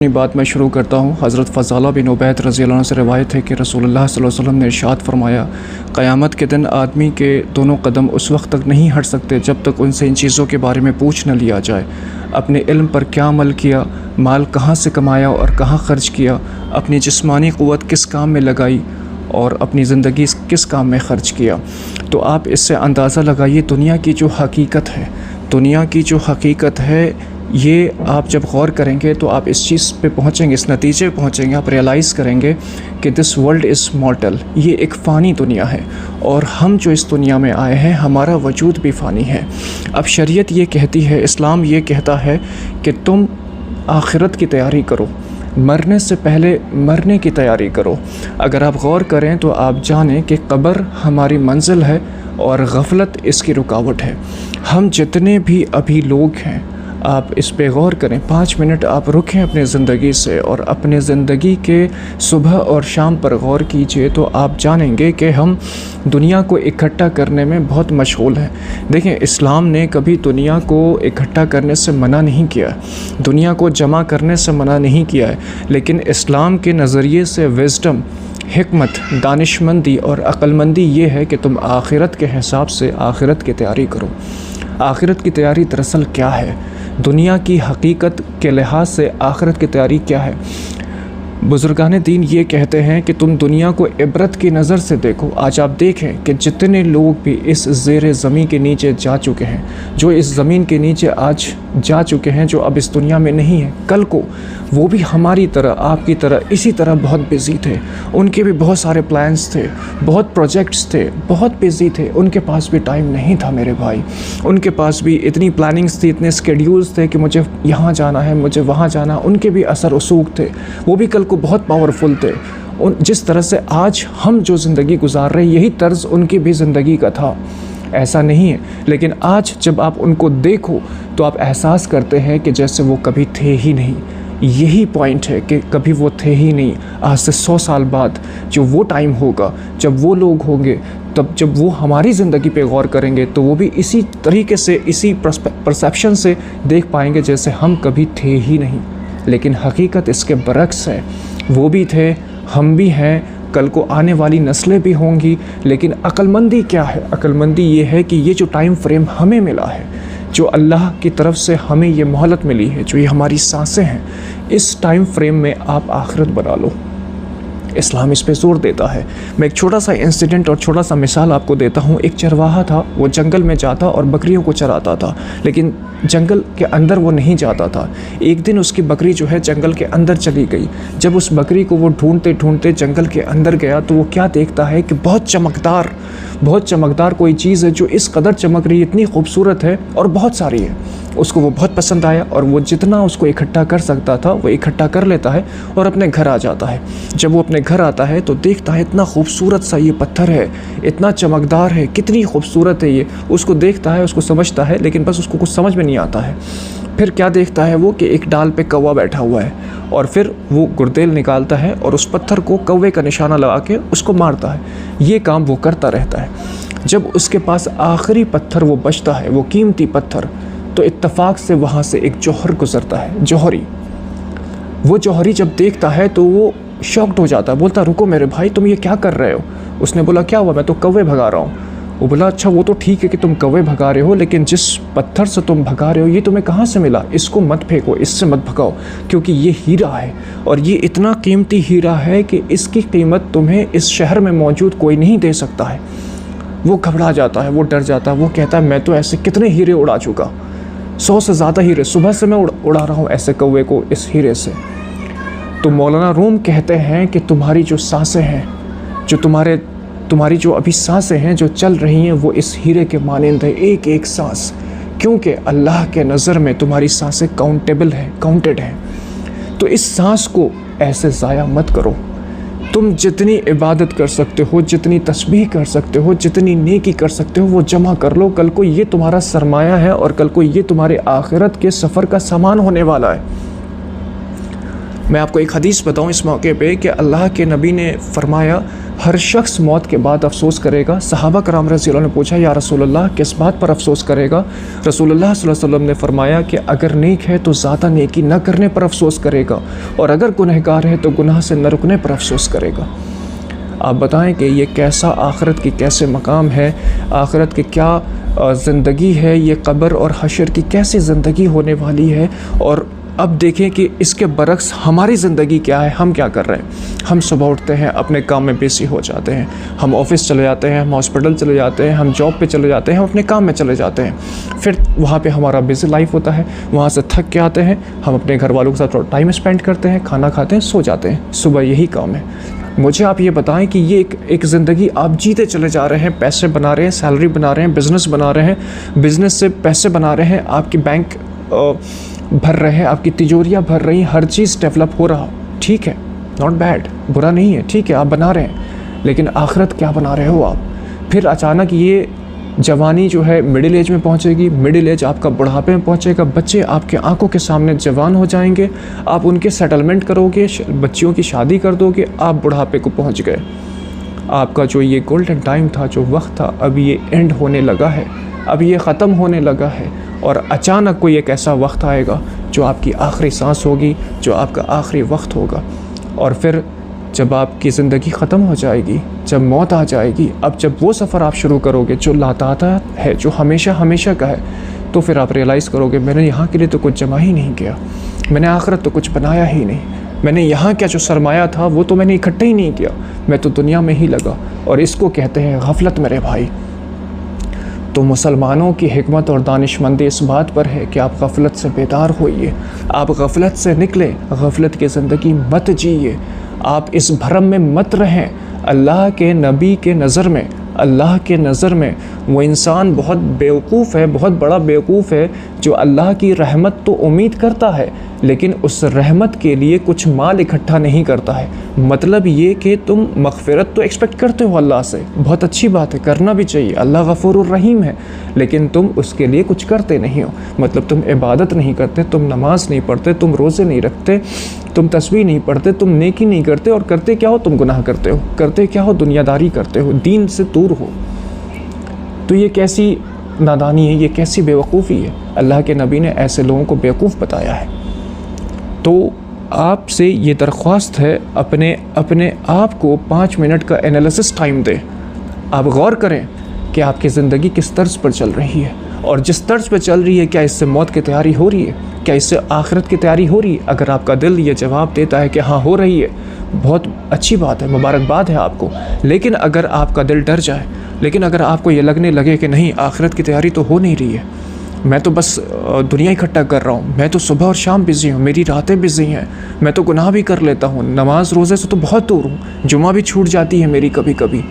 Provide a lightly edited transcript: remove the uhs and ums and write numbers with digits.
अपनी बात मैं शुरू करता हूँ। हज़रत फ़ज़ाला बिन उबैद रज़ी अल्लाह अन्हु से रिवायत है कि रसूलुल्लाह सल्लल्लाहु अलैहि वसल्लम ने इरशाद फरमाया, क़यामत के दिन आदमी के दोनों कदम उस वक्त तक नहीं हट सकते जब तक उनसे इन चीज़ों के बारे में पूछ न लिया जाए। अपने इल्म पर क्या अमल किया, माल कहाँ से कमाया और कहाँ ख़र्च किया, अपनी जिस्मानी क़ुव्वत किस काम में लगाई और अपनी ज़िंदगी किस काम में ख़र्च किया। तो आप इससे अंदाज़ा लगाइए दुनिया की जो हकीकत है, दुनिया की जो हकीकत है, ये आप जब गौर करेंगे तो आप इस चीज़ पे पहुँचेंगे, इस नतीजे पे पहुँचेंगे, आप रियलाइज़ करेंगे कि दिस वर्ल्ड इज़ मॉर्टल, ये एक फ़ानी दुनिया है और हम जो इस दुनिया में आए हैं हमारा वजूद भी फ़ानी है। अब शरीयत ये कहती है, इस्लाम ये कहता है कि तुम आखिरत की तैयारी करो, मरने से पहले मरने की तैयारी करो। अगर आप गौर करें तो आप जानें कि कब्र हमारी मंजिल है और गफलत इसकी रुकावट है। हम जितने भी अभी लोग हैं, आप इस पे गौर करें, 5 मिनट आप रुकें अपने ज़िंदगी से और अपने ज़िंदगी के सुबह और शाम पर गौर कीजिए तो आप जानेंगे कि हम दुनिया को इकट्ठा करने में बहुत मशगूल हैं। देखें, इस्लाम ने कभी दुनिया को इकट्ठा करने से मना नहीं किया, दुनिया को जमा करने से मना नहीं किया है, लेकिन इस्लाम के नज़रिए से विज़डम, हिकमत, दानिशमंदी और अक्लमंदी ये है कि तुम आखिरत के हिसाब से आखिरत की तैयारी करो। आखिरत की तैयारी दरअसल क्या है, दुनिया की हकीकत के लिहाज से आखिरत की तैयारी क्या है। बुज़ुर्गान दीन ये कहते हैं कि तुम दुनिया को इबरत की नज़र से देखो। आज आप देखें कि जितने लोग भी इस ज़ेर ज़मीन के नीचे जा चुके हैं, जो इस ज़मीन के नीचे आज जा चुके हैं, जो अब इस दुनिया में नहीं है, कल को वो भी हमारी तरह, आपकी तरह, इसी तरह बहुत बिज़ी थे। उनके भी बहुत सारे प्लान्स थे, बहुत प्रोजेक्ट्स थे, बहुत बिज़ी थे। उनके पास भी टाइम नहीं था मेरे भाई, उनके पास भी इतनी प्लानिंग्स थी, इतने स्केड्यूल्स थे कि मुझे यहाँ जाना है, मुझे वहाँ जाना। उनके भी असर रसूख थे, वो भी कल को बहुत पावरफुल थे। उन जिस तरह से आज हम जो ज़िंदगी गुजार रहे, यही तर्ज उनकी भी ज़िंदगी का था, ऐसा नहीं है। लेकिन आज जब आप उनको देखो तो आप एहसास करते हैं कि जैसे वो कभी थे ही नहीं। यही पॉइंट है कि कभी वो थे ही नहीं। आज से 100 साल बाद जो वो टाइम होगा, जब वो लोग होंगे, तब जब वो हमारी ज़िंदगी पे गौर करेंगे तो वो भी इसी तरीके से, इसी परसेप्शन से देख पाएंगे जैसे हम कभी थे ही नहीं। लेकिन हकीकत इसके बरक्स है, वो भी थे, हम भी हैं, कल को आने वाली नस्लें भी होंगी। लेकिन अक्लमंदी क्या है? अक्लमंदी ये है कि ये जो टाइम फ्रेम हमें मिला है, जो अल्लाह की तरफ से हमें ये मोहलत मिली है, जो ये हमारी सांसें हैं, इस टाइम फ्रेम में आप आखिरत बना लो। इस्लाम इस पे ज़ोर देता है। मैं एक छोटा सा इंसिडेंट और छोटा सा मिसाल आपको देता हूँ। एक चरवाहा था, वो जंगल में जाता और बकरियों को चराता था, लेकिन जंगल के अंदर वो नहीं जाता था। एक दिन उसकी बकरी जो है जंगल के अंदर चली गई। जब उस बकरी को वो ढूंढते ढूंढते जंगल के अंदर गया तो वो क्या देखता है कि बहुत चमकदार कोई चीज़ है जो इस कदर चमक रही है, इतनी खूबसूरत है और बहुत सारी है। उसको वो बहुत पसंद आया और वो जितना उसको इकट्ठा कर सकता था वो इकट्ठा कर लेता है और अपने घर आ जाता है। जब वो अपने घर आता है तो देखता है इतना खूबसूरत सा ये पत्थर है, इतना चमकदार है, कितनी खूबसूरत है ये। उसको देखता है, उसको समझता है, लेकिन बस उसको कुछ समझ में नहीं आता है। फिर क्या देखता है वो कि एक डाल पे कौवा बैठा हुआ है और फिर वो गुर्देल निकालता है और उस पत्थर को कौवे का निशाना लगा के उसको मारता है। ये काम वो करता रहता है। जब उसके पास आखिरी पत्थर वो बचता है, वो कीमती पत्थर, तो इत्तफाक से वहाँ से एक जौहर गुजरता है, जौहरी। वो जौहरी जब देखता है तो वो शॉक्ड हो जाता है, बोलता रुको मेरे भाई, तुम ये क्या कर रहे हो? उसने बोला क्या हुआ? मैं तो कौवे भगा रहा हूँ। वो बोला अच्छा वो तो ठीक है कि तुम कौवे भगा रहे हो, लेकिन जिस पत्थर से तुम भगा रहे हो ये तुम्हें कहाँ से मिला? इसको मत फेंको, इससे मत भगाओ, क्योंकि ये हीरा है और ये इतना कीमती हीरा है कि इसकी कीमत तुम्हें इस शहर में मौजूद कोई नहीं दे सकता है। वो घबरा जाता है, वो डर जाता है, वो कहता है मैं तो ऐसे कितने हीरे उड़ा चुका, 100 से ज़्यादा हीरे, सुबह से मैं उड़ा रहा हूँ ऐसे कौवे को इस हीरे से। तो मौलाना रूम कहते हैं कि तुम्हारी जो सांसें हैं, जो तुम्हारी जो अभी सांसें हैं जो चल रही हैं, वो इस हीरे के मानंद है, एक एक सांस, क्योंकि अल्लाह के नज़र में तुम्हारी सांसें काउंटेबल हैं, काउंटेड हैं। तो इस सांस को ऐसे ज़ाया मत करो। तुम जितनी इबादत कर सकते हो, जितनी तस्बीह कर सकते हो, जितनी नेकी कर सकते हो, वो जमा कर लो। कल को ये तुम्हारा सरमाया है और कल को ये तुम्हारे आखिरत के सफ़र का सामान होने वाला है। मैं आपको एक हदीस बताऊं इस मौके पे कि अल्लाह के नबी ने फरमाया हर शख्स मौत के बाद अफसोस करेगा। सहाबा कराम रज़ियल्लाहु अन्हुम ने पूछा या रसूलल्लाह किस बात पर अफसोस करेगा? रसूलुल्लाह सल्लल्लाहु अलैहि वसल्लम ने फरमाया कि अगर नेक है तो ज़्यादा नेकी न करने पर अफसोस करेगा, और अगर गुनहगार है तो गुनाह से न रुकने पर अफसोस करेगा। आप बताएं कि ये कैसा आखिरत की कैसे मकाम है, आखिरत की क्या ज़िंदगी है, ये कब्र और हशर की कैसी ज़िंदगी होने वाली है। और अब देखें कि इसके बरक्स हमारी ज़िंदगी क्या है, हम क्या कर रहे हैं। हम सुबह उठते हैं, अपने काम में बिजी हो जाते हैं, हम ऑफ़िस चले जाते हैं, हम हॉस्पिटल चले जाते हैं, हम जॉब पे चले जाते हैं, हम अपने काम में चले जाते हैं। फिर वहाँ पे हमारा बिज़ी लाइफ होता है, वहाँ से थक के आते हैं, हम अपने घर वालों के साथ थोड़ा टाइम स्पेंड करते हैं, खाना खाते हैं, सो जाते हैं। सुबह यही काम है। मुझे आप ये बताएं कि ये एक ज़िंदगी आप जीते चले जा रहे हैं, पैसे बना रहे हैं, सैलरी बना रहे हैं, बिज़नेस बना रहे हैं, बिज़नेस से पैसे बना रहे हैं, आपकी बैंक भर रहे हैं, आपकी तिजोरियाँ भर रही हैं, हर चीज़ डेवलप हो रहा, ठीक है, नॉट बैड, बुरा नहीं है, ठीक है, आप बना रहे हैं। लेकिन आखिरत क्या बना रहे हो आप? फिर अचानक ये जवानी जो है मिडिल एज में पहुंचेगी, मिडिल एज आपका बुढ़ापे में पहुंचेगा, बच्चे आपके आंखों के सामने जवान हो जाएंगे, आप उनके सेटलमेंट करोगे, बच्चियों की शादी कर दोगे, आप बुढ़ापे को पहुंच गए। आपका जो ये गोल्डन टाइम था, जो वक्त था, अब ये एंड होने लगा है, अब ये ख़त्म होने लगा है। और अचानक कोई एक ऐसा वक्त आएगा जो आपकी आखिरी सांस होगी, जो आपका आखिरी वक्त होगा। और फिर जब आपकी ज़िंदगी ख़त्म हो जाएगी, जब मौत आ जाएगी, अब जब वो सफ़र आप शुरू करोगे जो लाताता है, जो हमेशा हमेशा का है, तो फिर आप रियलाइज़ करोगे मैंने यहाँ के लिए तो कुछ जमा ही नहीं किया, मैंने आखिरत तो कुछ बनाया ही नहीं, मैंने यहाँ क्या जो सरमाया था वो तो मैंने इकट्ठा ही नहीं किया, मैं तो दुनिया में ही लगा। और इसको कहते हैं गफलत मेरे भाई। तो मुसलमानों की हिकमत और दानिशमंदी इस बात पर है कि आप गफलत से बेदार होइए, आप गफलत से निकलें, गफलत की ज़िंदगी मत जिए, आप इस भरम में मत रहें। अल्लाह के नबी के नज़र में, अल्लाह के नज़र में वो इंसान बहुत बेवकूफ़ है, बहुत बड़ा बेवकूफ़ है जो अल्लाह की रहमत तो उम्मीद करता है लेकिन उस रहमत के लिए कुछ माल इकट्ठा नहीं करता है। मतलब ये कि तुम मग़फ़िरत तो एक्सपेक्ट करते हो अल्लाह से, बहुत अच्छी बात है, करना भी चाहिए, अल्लाह गफ़ूरुर रहीम है, लेकिन तुम उसके लिए कुछ करते नहीं हो। मतलब तुम इबादत नहीं करते, तुम नमाज़ नहीं पढ़ते, तुम रोज़े नहीं रखते, तुम तस्बीह नहीं पढ़ते, तुम नेकी नहीं करते, और करते क्या हो, तुम गुनाह करते हो, करते क्या हो, दुनियादारी करते हो, दीन से दूर हो। तो ये कैसी नादानी है, ये कैसी बेवकूफ़ी है। अल्लाह के नबी ने ऐसे लोगों को बेवकूफ़ बताया है। तो आपसे ये दरख्वास्त है, अपने आप को 5 मिनट का एनालिसिस टाइम दें। आप गौर करें कि आपकी ज़िंदगी किस तर्ज पर चल रही है, और जिस तर्ज पर चल रही है क्या इससे मौत की तैयारी हो रही है, क्या इससे आखिरत की तैयारी हो रही है। अगर आपका दिल ये जवाब देता है कि हाँ हो रही है, बहुत अच्छी बात है, मुबारकबाद है आपको। लेकिन अगर आपका दिल डर जाए, लेकिन अगर आपको ये लगने लगे कि नहीं आखिरत की तैयारी तो हो नहीं रही है, मैं तो बस दुनिया इकट्ठा कर रहा हूँ, मैं तो सुबह और शाम बिज़ी हूँ, मेरी रातें बिज़ी हैं, मैं तो गुनाह भी कर लेता हूँ, नमाज रोज़े से तो बहुत दूर हूँ, जुमा भी छूट जाती है मेरी कभी कभी,